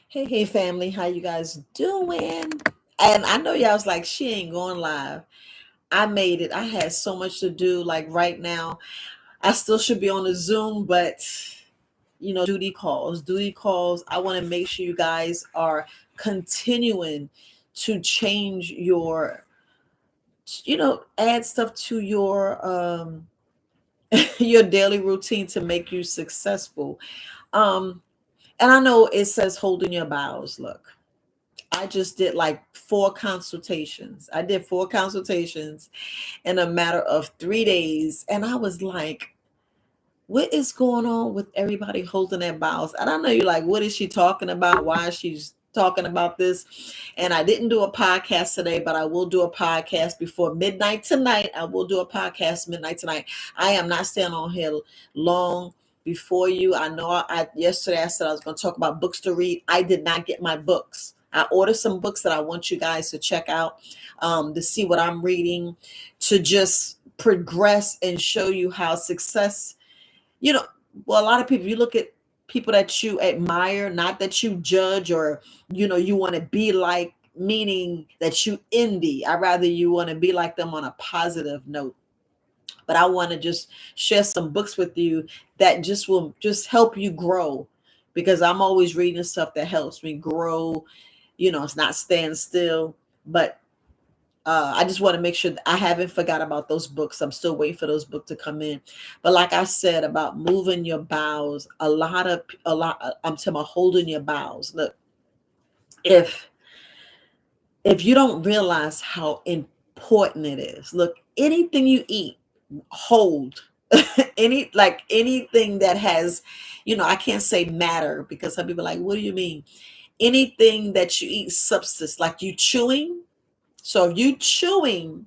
Hey family, how you guys doing? And I know y'all was like, she ain't going live. I made it. I had so much to do. Like right now, I still should be on the Zoom, but duty calls, duty calls. I want to make sure you guys are continuing to change your, add stuff to your your daily routine to make you successful. Um, and I know it says holding your bowels. Look, I just did like four consultations. I did four consultations in a matter of 3 days. And I was like, what is going on with everybody holding their bowels? And I know you're like, what is she talking about? Why is she talking about this? And I didn't do a podcast today, but I will do a podcast before midnight tonight. I will do a podcast midnight tonight. I am not staying on here long before you. I know I yesterday I said I was going to talk about books to read. I did not get my books. I ordered some books that I want you guys to check out, to see what I'm reading, to just progress and show you how success, you know, well, a lot of people, you look at people that you admire, not that you judge or, you want to be like, meaning that you envy. I rather you want to be like them on a positive note. But I want to just share some books with you that just will just help you grow, because I'm always reading stuff that helps me grow. It's not staying still, but I just want to make sure that I haven't forgot about those books. I'm still waiting for those books to come in. But like I said about moving your bowels, I'm talking about holding your bowels. Look, if if you don't realize how important it is, look, anything you eat, hold. Anything that has, I can't say matter, because some people are like, what do you mean? Anything that you eat, substance, like you chewing. So if you chewing,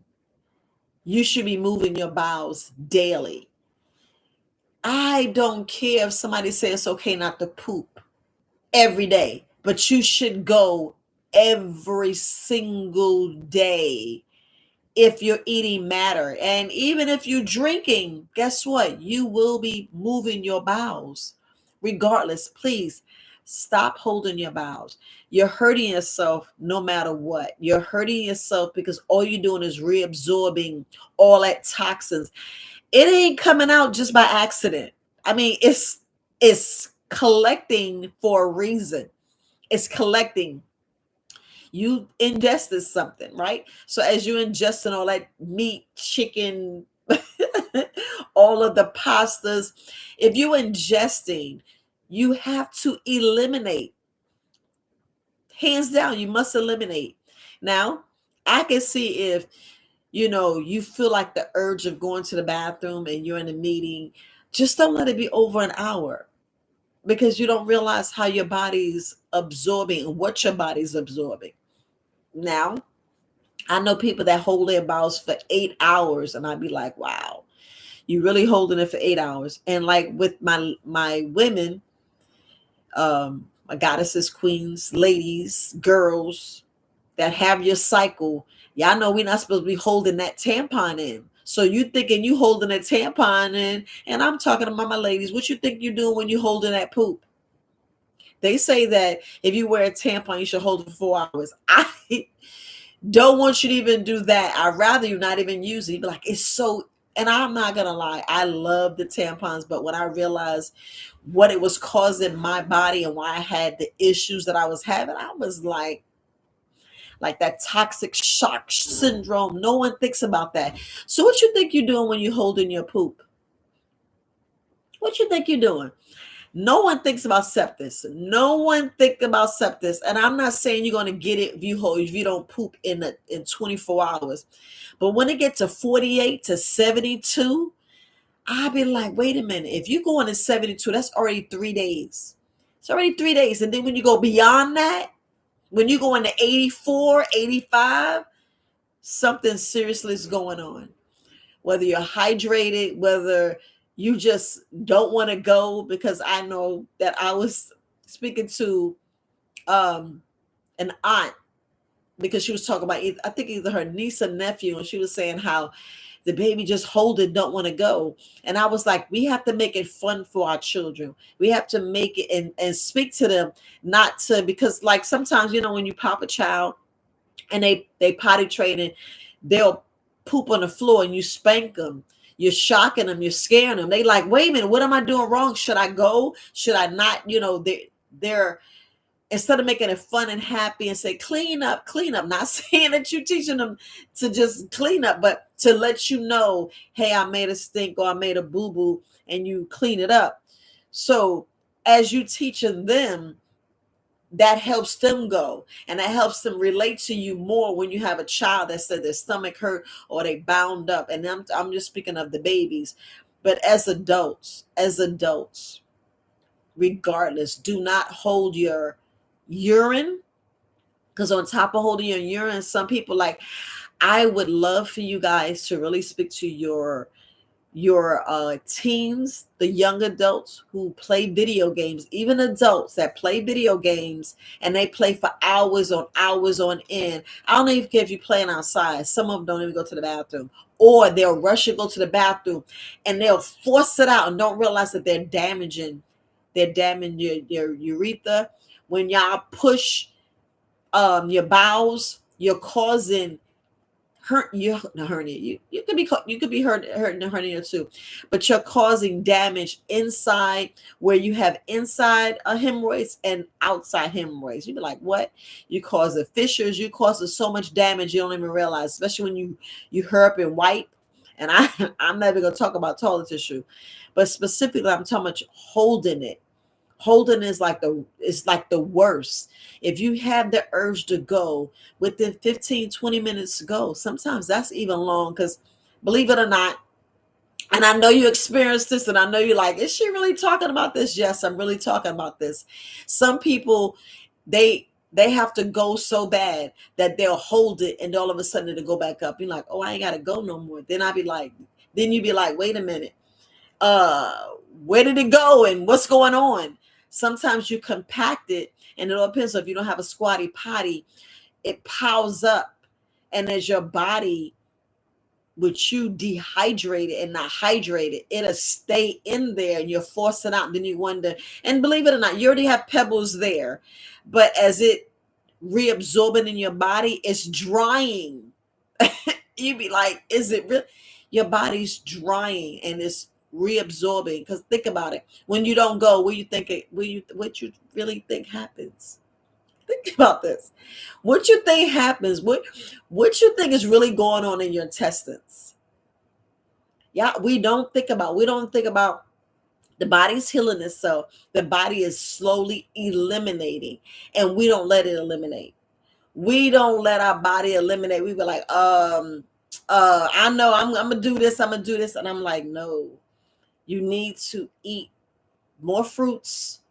you should be moving your bowels daily. I don't care if somebody says it's okay not to poop every day, but you should go every single day if you're eating matter. And even if you're drinking, guess what? You will be moving your bowels. Regardless, please stop holding your bowels. You're hurting yourself no matter what. You're hurting yourself because all you're doing is reabsorbing all that toxins. It ain't coming out just by accident. I mean, it's collecting for a reason. It's collecting. You ingested something, right? So as you ingesting all that meat, chicken, all of the pastas, if you ingesting, you have to eliminate. Hands down, you must eliminate. Now, I can see if you feel like the urge of going to the bathroom and you're in a meeting, just don't let it be over an hour, because you don't realize how your body's absorbing and what your body's absorbing. Now, I know people that hold their bowels for 8 hours, and I'd be like, wow, you really holding it for 8 hours. And like with my women, my goddesses, queens, ladies, girls that have your cycle, y'all know we're not supposed to be holding that tampon in. So you thinking you holding a tampon in, and I'm talking about my ladies, what you think you doing when you holding that poop? They say that if you wear a tampon, you should hold it for 4 hours. I don't want you to even do that. I'd rather you not even use it. You'd be like, it's so, and I'm not gonna lie, I love the tampons, but when I realized what it was causing my body and why I had the issues that I was having, I was like that toxic shock syndrome. No one thinks about that. So what you think you're doing when you're holding your poop? What you think you're doing? No one thinks about sepsis. No one think about sepsis. And I'm not saying you're going to get it if you don't poop in 24 hours. But when it gets to 48 to 72, I'll be like, wait a minute. If you go on to 72, that's already 3 days. It's already 3 days. And then when you go beyond that, when you go into 84, 85, something seriously is going on. Whether you're hydrated, whether you just don't want to go, because I know that I was speaking to um, an aunt, because she was talking about, I think either her niece or nephew, and she was saying how the baby just hold it, don't want to go. And I was like, we have to make it fun for our children. We have to make it and speak to them, not to, because like sometimes, when you pop a child and they potty train and they'll poop on the floor and you spank them, you're shocking them, you're scaring them. They like, wait a minute, what am I doing wrong? Should I go? Should I not? They're instead of making it fun and happy and say clean up, clean up, not saying that you're teaching them to just clean up, but to let you know, hey, I made a stink or I made a boo-boo, and you clean it up. So as you teaching them, that helps them go, and that helps them relate to you more when you have a child that said their stomach hurt or they bound up. And I'm just speaking of the babies, but as adults, regardless, do not hold your urine, because on top of holding your urine, some people, like, I would love for you guys to really speak to your teens, the young adults who play video games, even adults that play video games and they play for hours on end. I don't even care if you're playing outside. Some of them don't even go to the bathroom, or they'll rush to go to the bathroom and they'll force it out and don't realize that they're damaging your urethra. When y'all push your bowels, you're causing hurt you the hernia. You could be hurting the hernia too, but you're causing damage inside, where you have inside a hemorrhoids and outside hemorrhoids. You'd be like, what? You causing fissures, you causing so much damage you don't even realize, especially when you herp and wipe. And I'm never gonna talk about toilet tissue, but specifically I'm talking about holding it. Holding is like the worst. If you have the urge to go, within 15-20 minutes to go, sometimes that's even long, because believe it or not, and I know you experienced this, and I know you're like, is she really talking about this? Yes, I'm really talking about this. Some people, they have to go so bad that they'll hold it, and all of a sudden it'll go back up. You're like, oh, I ain't gotta go no more. Then you be like, wait a minute, uh where did it go and what's going on? Sometimes you compact it, and it all depends. So if you don't have a squatty potty, it piles up, and as your body, with you dehydrated and not hydrated, it'll stay in there, and you're forcing out. Then you wonder, and believe it or not, you already have pebbles there, but as it reabsorbing in your body, it's drying. You be like, is it real? Your body's drying and it's reabsorbing. Because think about it. When you don't go, what you really think happens? Think about this. What you think happens? What you think is really going on in your intestines? Yeah, we don't think about the body's healing itself. The body is slowly eliminating, and we don't let it eliminate. We don't let our body eliminate. We were like, I know I'm gonna do this, and I'm like, no, you need to eat more fruits,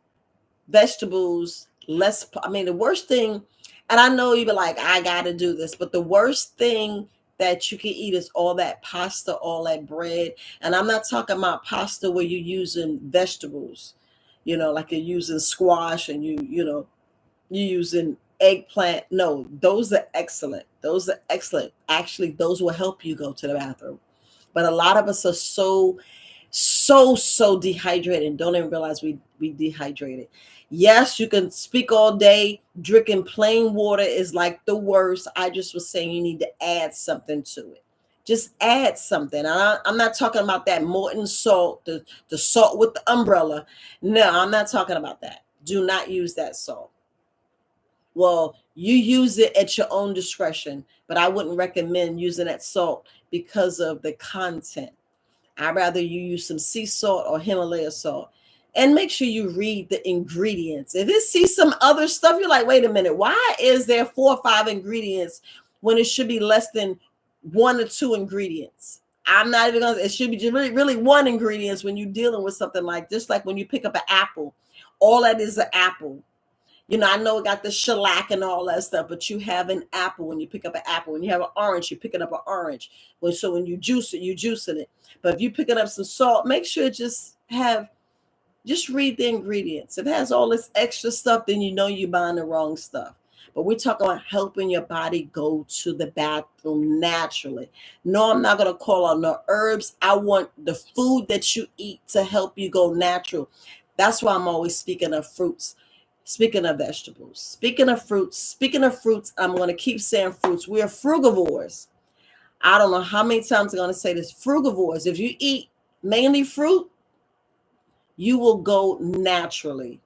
vegetables, less. I mean, the worst thing, and I know you be like, I gotta do this, but the worst thing that you can eat is all that pasta, all that bread. And I'm not talking about pasta where you're using vegetables, like you're using squash, and you're using eggplant. No, those are excellent. Those are excellent. Actually, those will help you go to the bathroom. But a lot of us are so dehydrated and don't even realize we dehydrated. Yes, you can speak all day. Drinking plain water is like the worst. I just was saying you need to add something to it. Just add something. I'm not talking about that Morton salt, the salt with the umbrella. No, I'm not talking about that. Do not use that salt. Well, you use it at your own discretion, but I wouldn't recommend using that salt because of the content. I'd rather you use some sea salt or Himalaya salt. And make sure you read the ingredients. If you see some other stuff, you're like, wait a minute, why is there 4 or 5 ingredients when it should be less than 1 or 2 ingredients? I'm not even gonna, it should be just really, really one ingredients when you're dealing with something like, just like when you pick up an apple. All that is an apple. I know it got the shellac and all that stuff, but you have an apple when you pick up an apple. When you have an orange, you're picking up an orange. So when you juice it, you're juicing it. But if you're picking up some salt, make sure just read the ingredients. If it has all this extra stuff, then you know you're buying the wrong stuff. But we're talking about helping your body go to the bathroom naturally. No, I'm not going to call on no herbs. I want the food that you eat to help you go natural. That's why I'm always speaking of fruits, speaking of vegetables, speaking of fruits. I'm going to keep saying fruits. We are frugivores. I don't know how many times I'm going to say this. Frugivores. If you eat mainly fruit, you will go naturally.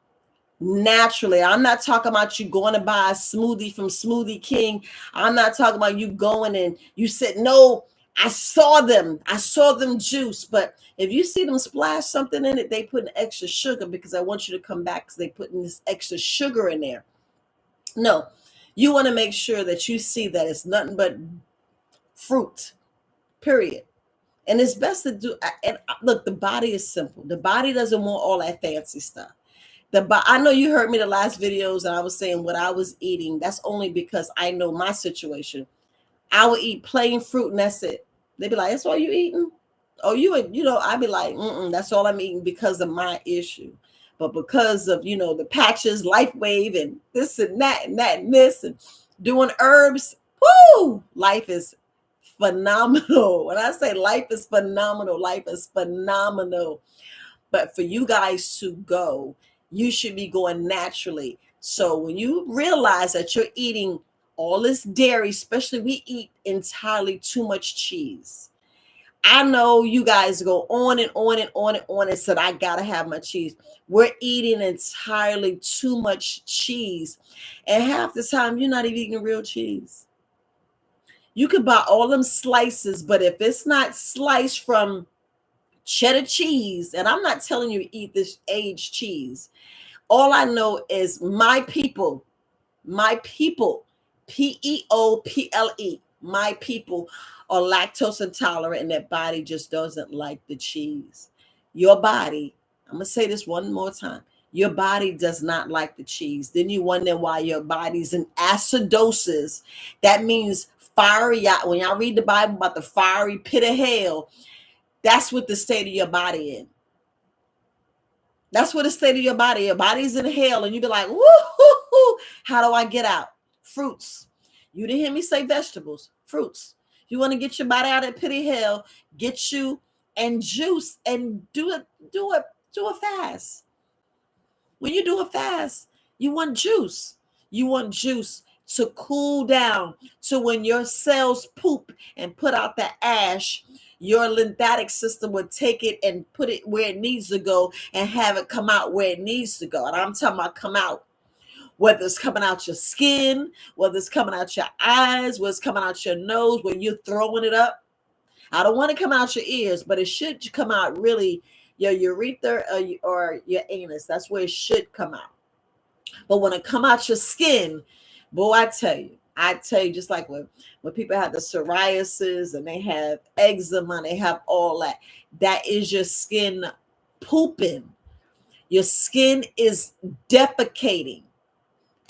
Naturally. I'm not talking about you going to buy a smoothie from Smoothie King. I'm not talking about you going and you said, no, I saw them juice. But if you see them splash something in it, they put in extra sugar because I want you to come back because they put in this extra sugar in there. No, you want to make sure that you see that it's nothing but fruit, period. And it's best to do. And look, the body is simple. The body doesn't want all that fancy stuff. I know you heard me the last videos, and I was saying what I was eating. That's only because I know my situation. I would eat plain fruit, and that's it. They'd be like, "That's all you eating?" Oh, I'd be like, "That's all I'm eating because of my issue." But because of the patches, Life Wave, and this and that and that and this, and doing herbs, whoo, life is phenomenal. When I say life is phenomenal, life is phenomenal. But for you guys to go, you should be going naturally. So when you realize that you're eating all this dairy, especially we eat entirely too much cheese. I know you guys go on and on and on and on and said, I gotta have my cheese. We're eating entirely too much cheese. And half the time you're not even eating real cheese. You could buy all them slices, but if it's not sliced from cheddar cheese, and I'm not telling you to eat this aged cheese. All I know is my people, People, my people are lactose intolerant and their body just doesn't like the cheese. Your body, I'm going to say this one more time. Your body does not like the cheese. Then you wonder why your body's in acidosis. That means fiery. When y'all read the Bible about the fiery pit of hell, that's what the state of your body in. That's what the state of your body. Your body's in hell, and you be like, woo, how do I get out? Fruits. You didn't hear me say vegetables. Fruits. You want to get your body out of pity hell, get you and juice and do a fast. When you do a fast, you want juice. You want juice to cool down to when your cells poop and put out the ash, your lymphatic system would take it and put it where it needs to go and have it come out where it needs to go. And I'm talking about come out, whether it's coming out your skin, whether it's coming out your eyes, whether it's coming out your nose, when you're throwing it up. I don't want to come out your ears, but it should come out really your urethra or your anus. That's where it should come out. But when it come out your skin, boy, I tell you, just like when people have the psoriasis and they have eczema, they have all that, that is your skin pooping. Your skin is defecating.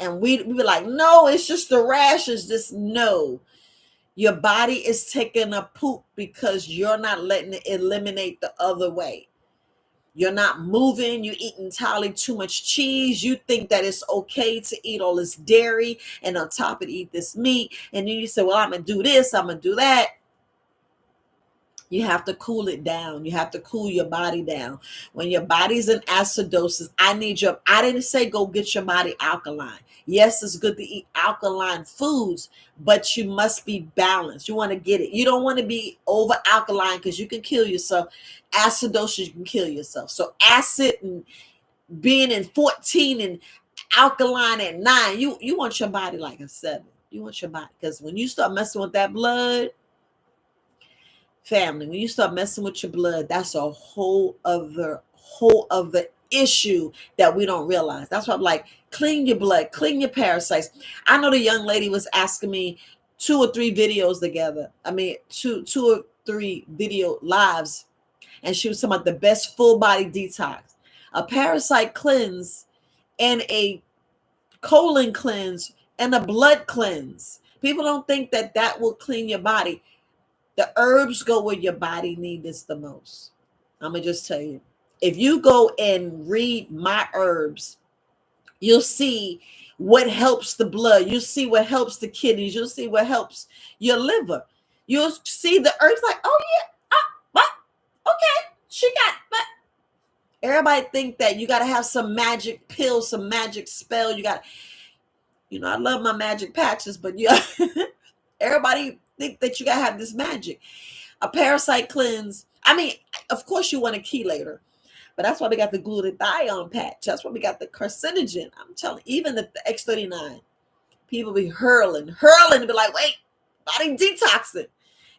And we be like, no, it's just the rashes. Just no. Your body is taking a poop because you're not letting it eliminate the other way. You're not moving. You eat entirely too much cheese. You think that it's okay to eat all this dairy and on top of it eat this meat. And then you say, well, I'm going to do this. I'm going to do that. You have to cool it down. You have to cool your body down. When your body's in acidosis, I didn't say go get your body alkaline. Yes, it's good to eat alkaline foods, but you must be balanced. You want to get it. You don't want to be over alkaline because you can kill yourself. Acidosis, you can kill yourself. So acid and being in 14 and alkaline at 9, you want your body like a 7. You want your body, because when you start messing with that blood, family, when you start messing with your blood, that's a whole other issue that we don't realize. That's why I'm like, clean your blood, clean your parasites. I know the young lady was asking me 2 or 3 videos together. I mean, two or three video lives, and she was talking about the best full body detox, a parasite cleanse, and a colon cleanse, and a blood cleanse. People don't think that that will clean your body. The herbs go where your body needs the most. I'm going to just tell you. If you go and read my herbs, you'll see what helps the blood. You'll see what helps the kidneys. You'll see what helps your liver. You'll see the herbs like, oh yeah, what? Okay, she got, but everybody think that you got to have some magic pill, some magic spell. You got, I love my magic patches, but yeah, everybody think that you got to have this magic. A parasite cleanse. I mean, of course you want a chelator, but that's why we got the glutathione patch. That's why we got the carcinogen. I'm telling you, even the X39, people be hurling, and be like, wait, body detoxing.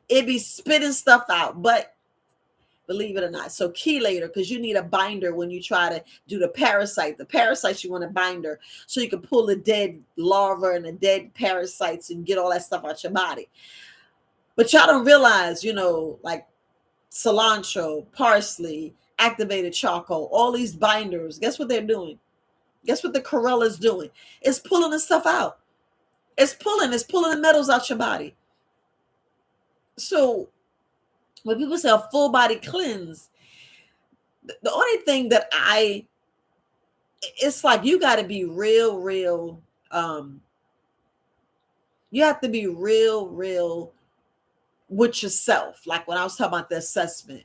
It be spitting stuff out, but believe it or not. So chelator, because you need a binder when you try to do the parasite. The parasites, you want a binder so you can pull the dead larva and the dead parasites and get all that stuff out your body. But y'all don't realize, like cilantro, parsley, activated charcoal, all these binders. Guess what they're doing? Guess what the chlorella is doing? It's pulling the stuff out. It's pulling the metals out your body. So when people say a full body cleanse, the only thing that it's like you got to be real, you have to be real with yourself. Like when I was talking about the assessment,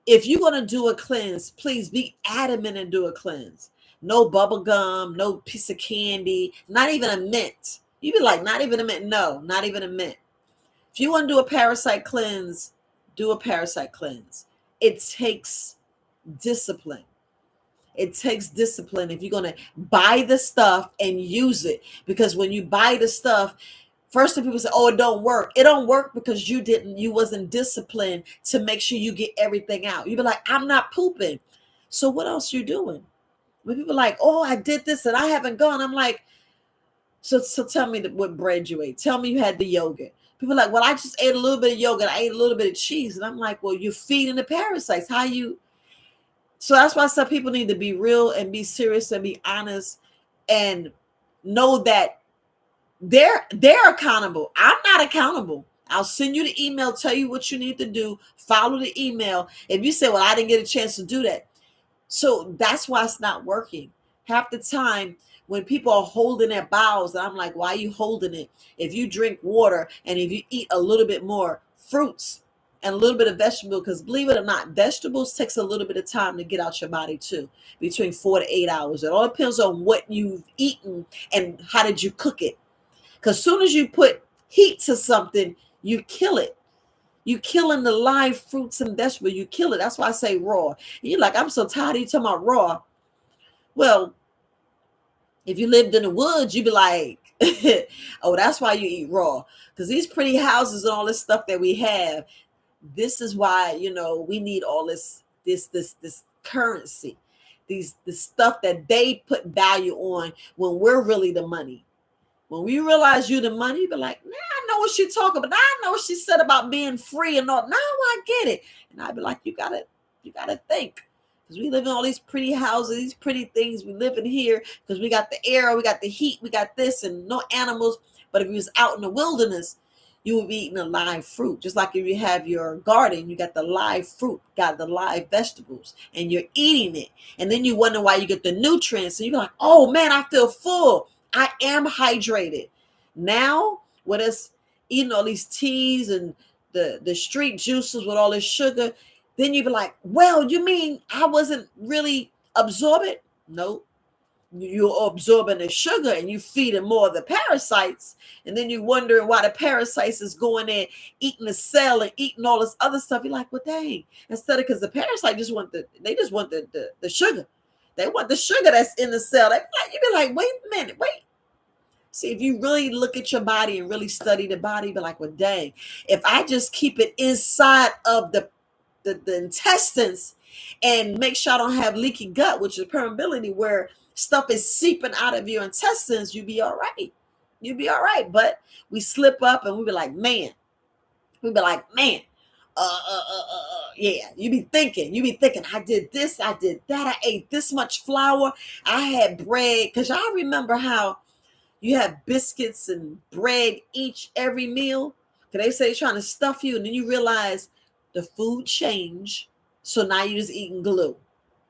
if you're going to do a cleanse, please be adamant and do a cleanse. No bubble gum, no piece of candy, not even a mint. You be like, not even a mint. No, not even a mint. If you want to do a parasite cleanse, do a parasite cleanse. It takes discipline. It takes discipline if you're going to buy the stuff and use it. Because when you buy the stuff, first people say, oh, it don't work. It don't work because you wasn't disciplined to make sure you get everything out. You be like, I'm not pooping. So what else you doing? When people are like, oh, I did this and I haven't gone. I'm like, so tell me what bread you ate. Tell me you had the yogurt. People are like, well, I just ate a little bit of yogurt. I ate a little bit of cheese. And I'm like, well, you're feeding the parasites. So that's why some people need to be real and be serious and be honest and know that they're accountable. I'm not accountable. I'll send you the email, tell you what you need to do, follow the email. If you say, well, I didn't get a chance to do that. So that's why it's not working. Half the time when people are holding their bowels, and I'm like, why are you holding it? If you drink water and if you eat a little bit more fruits and a little bit of vegetable, because believe it or not, vegetables takes a little bit of time to get out your body too, between 4 to 8 hours. It all depends on what you've eaten and how did you cook it. Because soon as you put heat to something, you kill it. You killing the live fruits and vegetables. You kill it. That's why I say raw. And you're like, I'm so tired of you talking about raw. Well, if you lived in the woods, you'd be like, oh, that's why you eat raw. Because these pretty houses and all this stuff that we have, this is why, we need all this currency, this stuff that they put value on when we're really the money. When we realize you the money, you be like, nah, I know what she's talking about. I know what she said about being free and all. Now I get it. And I'd be like, you gotta think. Because we live in all these pretty houses, these pretty things. We live in here because we got the air, we got the heat, we got this and no animals. But if you was out in the wilderness, you would be eating a live fruit. Just like if you have your garden, you got the live fruit, got the live vegetables, and you're eating it. And then you wonder why you get the nutrients. And you're like, oh man, I feel full. I am hydrated. Now, with us eating all these teas and the street juices with all this sugar, then you be like, well, you mean I wasn't really absorbing? No, you're absorbing the sugar and you feeding more of the parasites. And then you wondering why the parasites is going in, eating the cell and eating all this other stuff. You're like, well, dang. Instead of, because the parasite just want the sugar. They want the sugar that's in the cell. You be like, wait a minute, wait. See, if you really look at your body and really study the body, be like, well, dang, if I just keep it inside of the intestines and make sure I don't have leaky gut, which is permeability, where stuff is seeping out of your intestines, you'll be all right. You'll be all right. But we slip up and we be like, man, yeah, you be thinking, I did this, I did that, I ate this much flour, I had bread, because I remember how you have biscuits and bread every meal. Because they say they're trying to stuff you, and then you realize the food changed. So now you're just eating glue.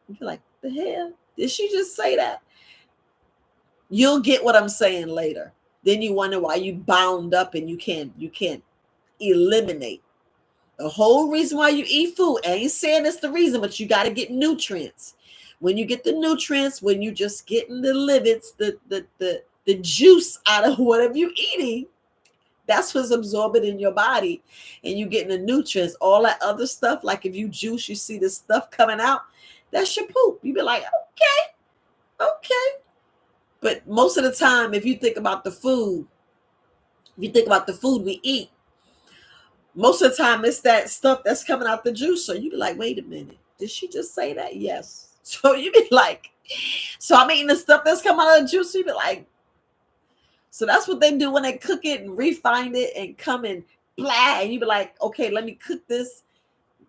You're like, the hell? Did she just say that? You'll get what I'm saying later. Then you wonder why you bound up and you can't eliminate. The whole reason why you eat food, I ain't saying it's the reason, but you got to get nutrients. When you get the nutrients, when you just getting the lipids, the juice out of whatever you eating, that's what's absorbing in your body, and you getting the nutrients. All that other stuff, like if you juice, you see the stuff coming out, that's your poop. You be like, okay. But most of the time, if you think about the food, if you think about the food we eat, most of the time it's that stuff that's coming out the juice. So you be like, wait a minute, did she just say that? Yes. So you be like, so I'm eating the stuff that's coming out of the juice. You be like, so that's what they do when they cook it and refine it and come and blah. And you be like, okay, let me cook this.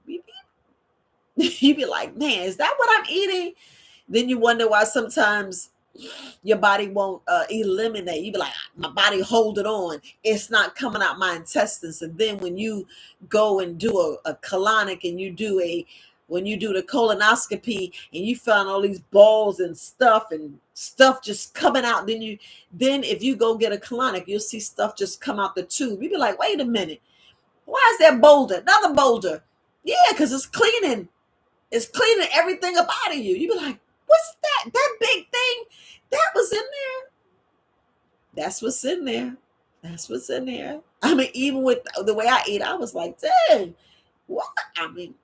You be like, man, is that what I'm eating? Then you wonder why sometimes your body won't eliminate. You be like, my body hold it on. It's not coming out my intestines. And then when you go and do a colonic and when you do the colonoscopy and you found all these balls and stuff just coming out, then if you go get a colonic, you'll see stuff just come out the tube. You be like, wait a minute, why is that boulder? Another boulder. Yeah, because it's cleaning everything up out of you. You be like, what's that? That big thing that was in there. That's what's in there. That's what's in there. I mean, even with the way I eat, I was like, dang, what? I mean,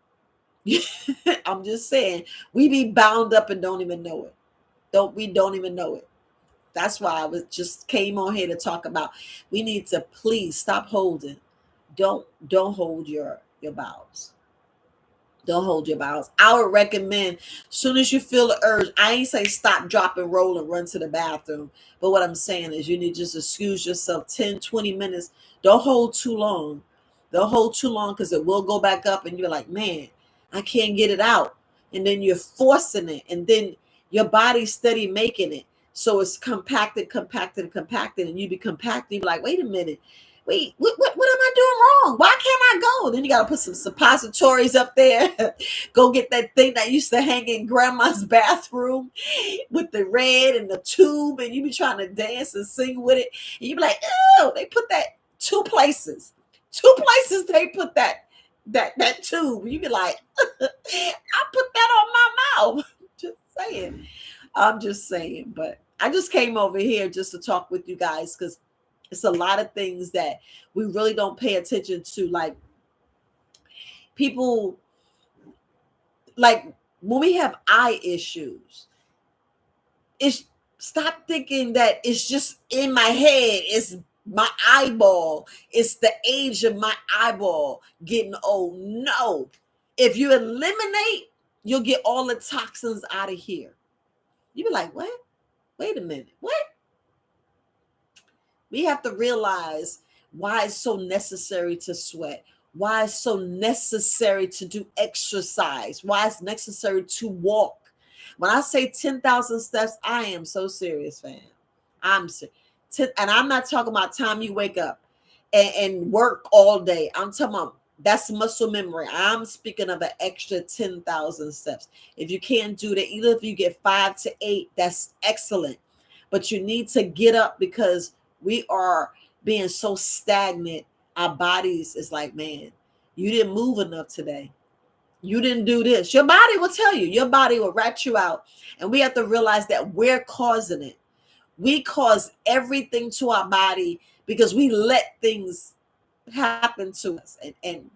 I'm just saying, we be bound up and don't even know it. Don't even know it. That's why I was just came on here to talk about. We need to please stop holding. Don't hold your bowels. Don't hold your bowels. I would recommend, soon as you feel the urge, I ain't say stop, drop, and roll and run to the bathroom. But what I'm saying is you need just to excuse yourself 10, 20 minutes. Don't hold too long. Don't hold too long because it will go back up and you're like, man, I can't get it out. And then you're forcing it. And then your body's steady making it. So it's compacted. And you be compacted. You be like, wait a minute. Wait, what am I doing wrong? Why can't I go? Then you got to put some suppositories up there. Go get that thing that used to hang in grandma's bathroom with the red and the tube, and you be trying to dance and sing with it. And you be like, oh, they put that two places. Two places they put that tube. You be like, I put that on my mouth. Just saying. I'm just saying. But I just came over here just to talk with you guys because it's a lot of things that we really don't pay attention to. Like people, like when we have eye issues, it's stop thinking that it's just in my head. It's my eyeball. It's the age of my eyeball getting old. No. If you eliminate, you'll get all the toxins out of here. You be like, what? Wait a minute. What? We have to realize why it's so necessary to sweat, why it's so necessary to do exercise, why it's necessary to walk. When I say 10,000 steps, I am so serious, fam. I'm serious. And I'm not talking about time you wake up and work all day. I'm talking about that's muscle memory. I'm speaking of an extra 10,000 steps. If you can't do that, even if you get 5 to 8, that's excellent. But you need to get up because we are being so stagnant. Our bodies is like, man, you didn't move enough today. You didn't do this. Your body will tell you. Your body will rat you out. And we have to realize that we're causing it. We cause everything to our body because we let things happen to us. And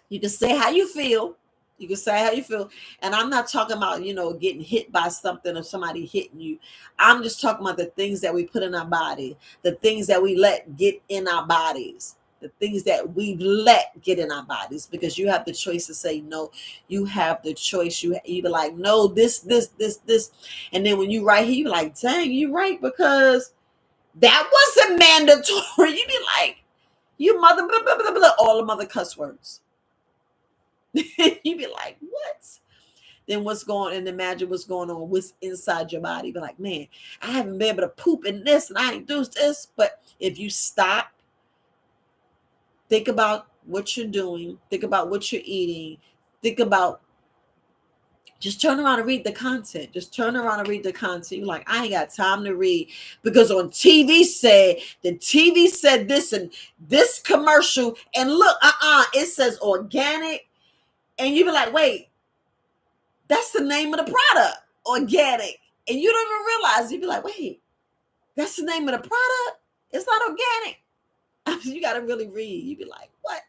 you can say how you feel. You can say how you feel. And I'm not talking about, getting hit by something or somebody hitting you. I'm just talking about the things that we put in our body, the things that we let get in our bodies, the things that we let get in our bodies, because you have the choice to say no. You have the choice. You be like, no, this. And then when you right here, you be like, dang, you right, because that wasn't mandatory. You be like, you mother, blah, blah, blah, blah, all the mother cuss words. You be like, what? Then what's going on? And imagine what's going on, what's inside your body. Be like, man, I haven't been able to poop in this and I ain't do this. But if you stop, think about what you're doing, think about what you're eating, think about Just turn around and read the content. Just turn around and read the content. You're like, I ain't got time to read because on TV said this and this commercial, and look, it says organic, and you be like, wait, that's the name of the product, organic, and you don't even realize. You be like, wait, that's the name of the product. It's not organic. You got to really read. You be like, what?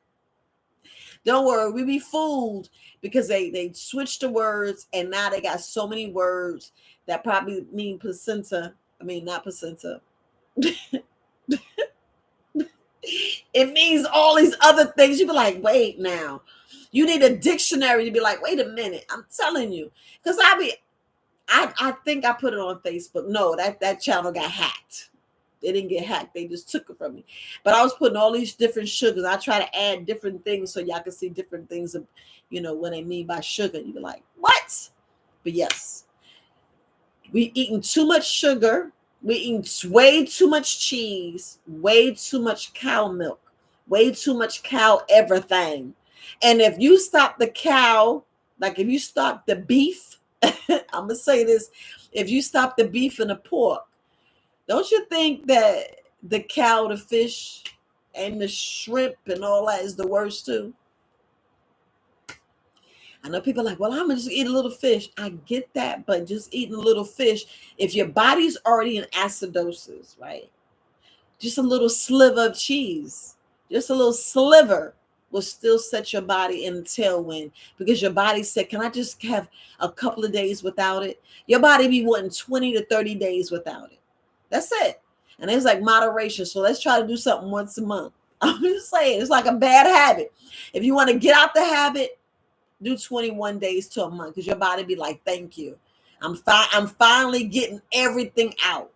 Don't worry, we be fooled because they switched the words and now they got so many words that probably mean placenta. I mean, not placenta. It means all these other things. You be like, wait now. You need a dictionary to be like, wait a minute. I'm telling you. Because I think I put it on Facebook. No, that channel got hacked. They didn't get hacked. They just took it from me. But I was putting all these different sugars. I try to add different things so y'all can see different things of, what they mean by sugar. You be like, what? But yes, we eating too much sugar. We eating way too much cheese, way too much cow milk, way too much cow everything. And if you stop the cow, like if you stop the beef, I'm going to say this, if you stop the beef and the pork, don't you think that the cow, the fish, and the shrimp and all that is the worst too? I know people are like, well, I'm going to just eat a little fish. I get that, but just eating a little fish, if your body's already in acidosis, right? Just a little sliver of cheese, just a little sliver will still set your body in a tailwind because your body said, can I just have a couple of days without it? Your body be wanting 20 to 30 days without it. That's it. And it's like moderation. So let's try to do something once a month. I'm just saying, it's like a bad habit. If you want to get out the habit, do 21 days to a month because your body be like, thank you. I'm finally getting everything out.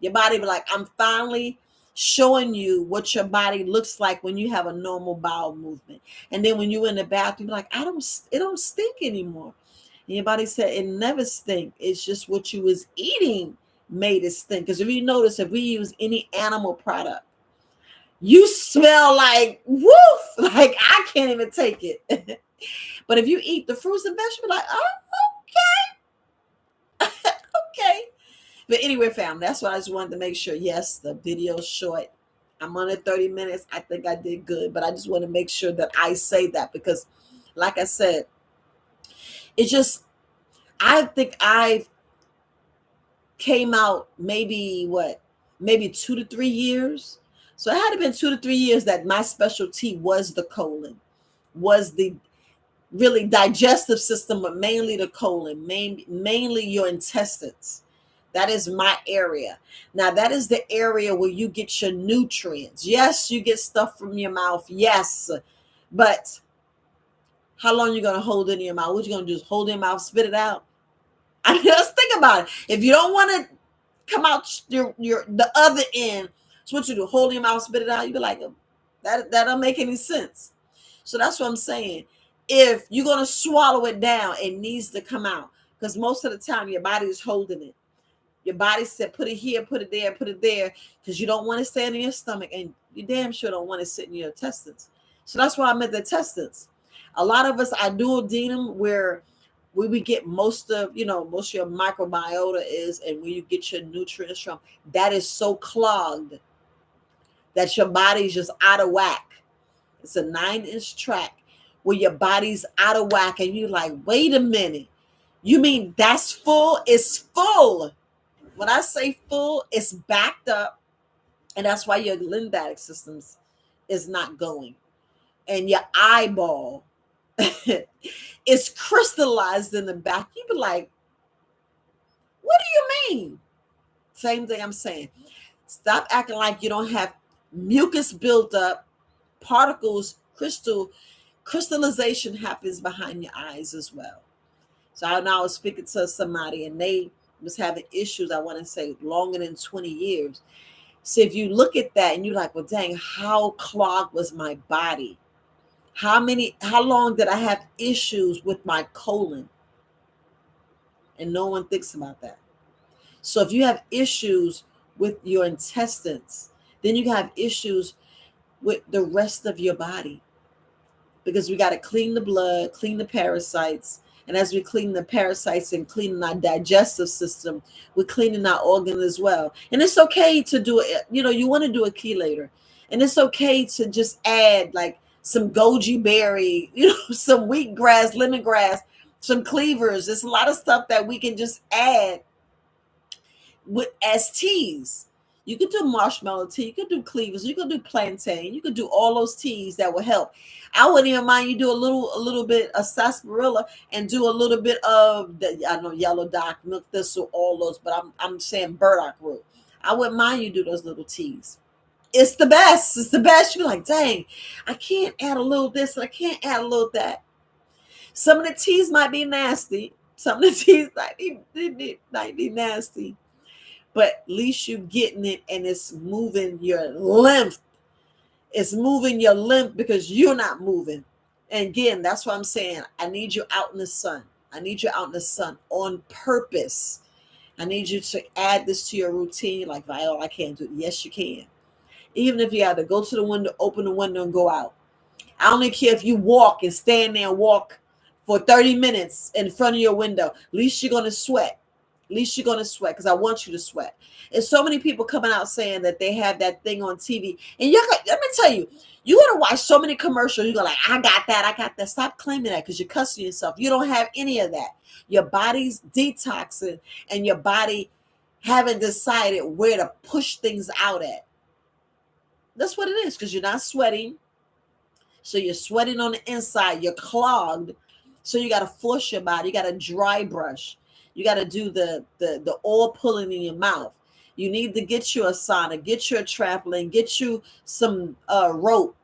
Your body be like, I'm finally showing you what your body looks like when you have a normal bowel movement. And then when you're in the bathroom, you're like, it don't stink anymore. And your body said it never stink. It's just what you was eating made it stink. Because if you notice, if we use any animal product, you smell like woof, like I can't even take it. But if you eat the fruits and vegetables, like, oh, okay. Okay. But anyway, fam, that's what I just wanted to make sure. Yes, the video's short. I'm under 30 minutes. I think I did good, but I just want to make sure that I say that because, like I said, it's just, I think I came out maybe 2 to 3 years. So it had to been 2 to 3 years that my specialty was the colon, was the really digestive system, but mainly the colon, mainly your intestines. That is my area. Now, that is the area where you get your nutrients. Yes, you get stuff from your mouth. Yes. But how long are you going to hold it in your mouth? What you going to do? Just hold it in your mouth, spit it out? I mean, let's think about it. If you don't want to come out the other end, so what you do? Hold your mouth, spit it out? You be like, that don't make any sense. So that's what I'm saying. If you're going to swallow it down, it needs to come out. Because most of the time, your body is holding it. Your body said, put it here, put it there, because you don't want to stay in your stomach, and you damn sure don't want to sit in your intestines. So that's why I'm at the intestines. A lot of us, I duodenum, where we get most of your microbiota is, and where you get your nutrients from, that is so clogged that your body's just out of whack. It's a 9-inch tract where your body's out of whack, and you're like, wait a minute. You mean that's full? It's full. When I say full, it's backed up, and that's why your lymphatic systems is not going. And your eyeball is crystallized in the back. You be like, what do you mean? Same thing I'm saying. Stop acting like you don't have mucus built up, particles, crystallization happens behind your eyes as well. So I was speaking to somebody, and they was having issues, I want to say longer than 20 years. So if you look at that and you're like, well, dang, how clogged was my body? How long did I have issues with my colon? And no one thinks about that. So if you have issues with your intestines, then you have issues with the rest of your body, because we got to clean the blood, clean the parasites, And as we clean the parasites and cleaning our digestive system, we're cleaning our organ as well. And it's okay to do it. You want to do a chelator, and it's okay to just add like some goji berry, some wheatgrass, lemongrass, some cleavers. There's a lot of stuff that we can just add with as teas. You could do marshmallow tea, you could do cleavers, you could do plantain, you could do all those teas that will help. I wouldn't even mind you do a little bit of sarsaparilla and do a little bit of the, I know, yellow dock, milk thistle, all those, but I'm saying burdock root. I wouldn't mind you do those little teas. It's the best. It's the best. You're like, dang, I can't add a little this and I can't add a little that. Some of the teas might be nasty. Some of the teas might be nasty, but at least you getting it and it's moving your lymph. It's moving your lymph because you're not moving. And again, that's what I'm saying. I need you out in the sun. I need you out in the sun on purpose. I need you to add this to your routine. Like, Viola, I can't do it. Yes, you can. Even if you have to go to the window, open the window, and go out. I don't care if you walk and stand there and walk for 30 minutes in front of your window. At least you're going to sweat. At least you're going to sweat because I want you to sweat. And so many people coming out saying that they have that thing on TV. And let me tell you, you're going to watch so many commercials. You're going to like, I got that. I got that. Stop claiming that because you're cussing yourself. You don't have any of that. Your body's detoxing and your body haven't decided where to push things out at. That's what it is because you're not sweating. So you're sweating on the inside, you're clogged. So you got to force your body. You got to dry brush. You got to do the oil pulling in your mouth. You need to get you a sauna, get you a trampoline, get you some rope.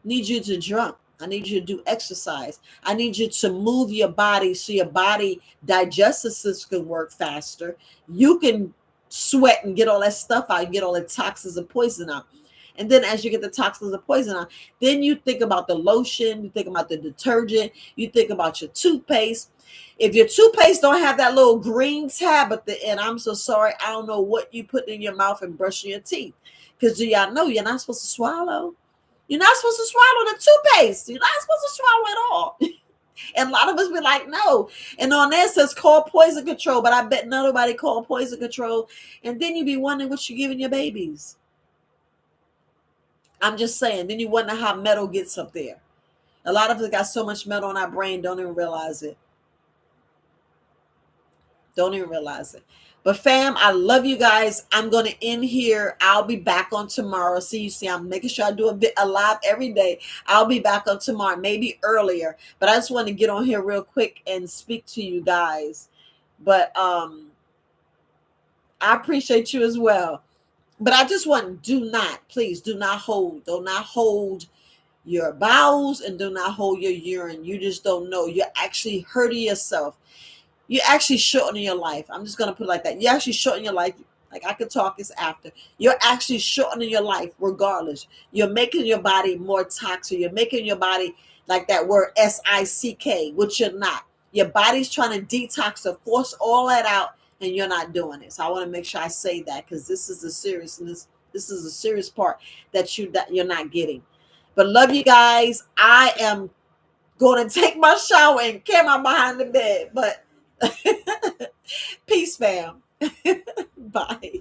Need you to jump. I need you to do exercise. I need you to move your body so your body digestive system can work faster. You can sweat and get all that stuff out, and get all the toxins and poison out. And then as you get the toxins and poison out, then you think about the lotion, you think about the detergent, you think about your toothpaste. If your toothpaste don't have that little green tab at the end, I'm so sorry. I don't know what you put in your mouth and brushing your teeth. Because do y'all know you're not supposed to swallow? You're not supposed to swallow the toothpaste. You're not supposed to swallow at all. And a lot of us be like, no. And on there it says call poison control, but I bet nobody call poison control. And then you be wondering what you're giving your babies. I'm just saying. Then you wonder how metal gets up there. A lot of us got so much metal in our brain, don't even realize it. Don't even realize it. But fam, I love you guys. I'm going to end here. I'll be back on tomorrow. See, I'm making sure I do a live every day. I'll be back on tomorrow, maybe earlier. But I just want to get on here real quick and speak to you guys. But I appreciate you as well. But I just want, please do not hold your bowels and do not hold your urine. You just don't know. You're actually hurting yourself. You're actually shortening your life. I'm just going to put it like that. You're actually shortening your life. Like I could talk this after. You're actually shortening your life regardless. You're making your body more toxic. You're making your body like that word SICK, which you're not. Your body's trying to detox or force all that out, and you're not doing it. So I want to make sure I say that because this is the seriousness. This is the serious part that you're not getting. But love you guys. I am going to take my shower and carry my behind the bed. But peace, fam. Bye.